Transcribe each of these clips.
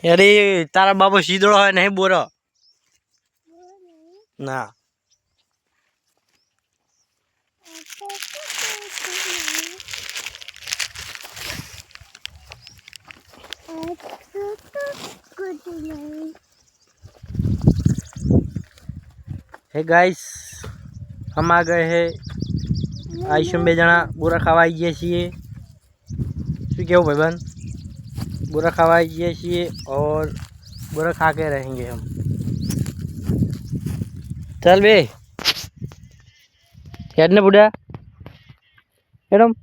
अरे तारा बाबू सीधो है नहीं बोरा ना हे गाइस हम आ गए हैं आइसम बे जना बोरा खावा आई गए छे शू केव भाईबंद बोरा खावा आई गए छे और बोरा खा के रहेंगे हम। चल बे हेड ने बुढ़ा हेडम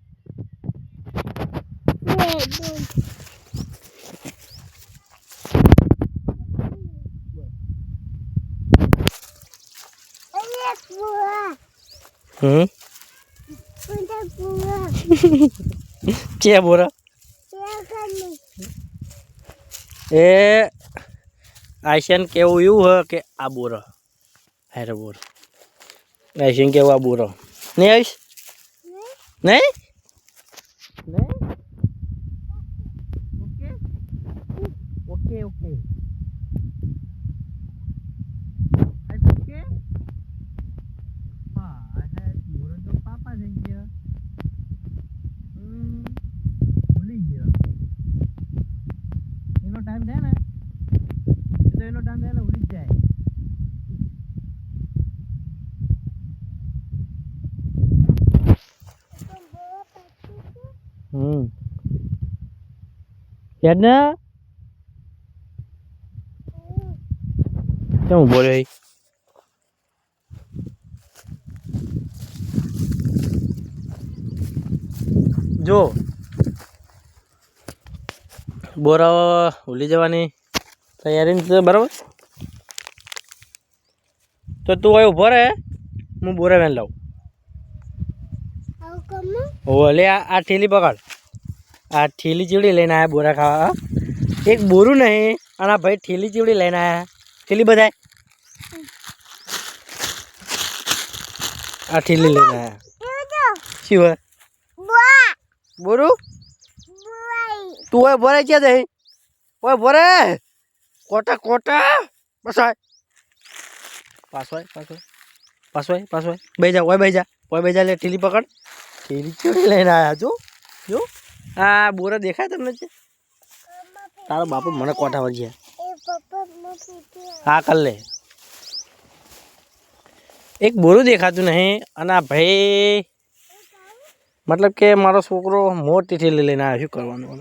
क्या बोरा ए आइसन केवू यू है कि आ बोरा है रे बोरा आइसन केवू आ बोरा नहीं आइस नहीं नहीं ओके ओके ओके ओके हाँ है बोरा तो पापा देंगे भूली गया इनो टाइम दे ना तो इनो टाइम दे ना भूली जाए याद ना क्यों बोल रही जो बोरा भूली जवानी तैयारी बराबर तो तू आयो उभो रहे हूँ बोरा वेन लाऊं ले आ ठेली पकड़ आ ठेली चीवड़ी लेना आया बोरा खावा एक बोरू नहीं आना भाई ठेली चीवड़ी लेना आया ठेली बजाए आ ठेली लेना आया शिव बोरू तू ओए बोरे क्या दे ओए बोरे कोटा कोटा बस आए पास बैठ जा ओए बैठ जा ले ठेली पकड़ ठेली चीवड़ी लेना आया जो हाँ बोरा देखा है तुमने तारा बापू मन कोटा वजी हाँ कर ले एक बोरू देखा तू नहीं अना भाई मतलब के मारो छोकरो मोटी ठेली लेना है शू करवानुं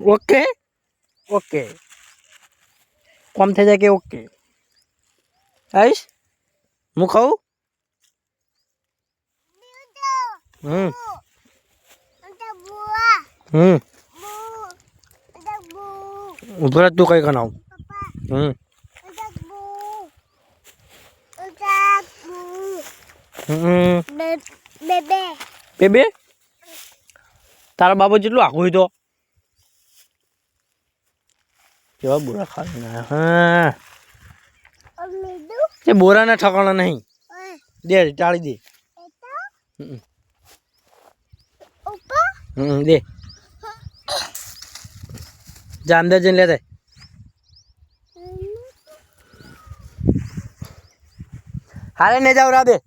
ओके ओके कम थे जाए के ओके आइस मु खाऊ उधर तू कहीं खाना बेबे तारा बाबू जेटलू आखू तो केवा बोरा खा लेना हाँ ये बोरा ना ठकाना नहीं दे टाड़ी दे दे जा अंदर जन ले हारे नहीं जाओ रा दे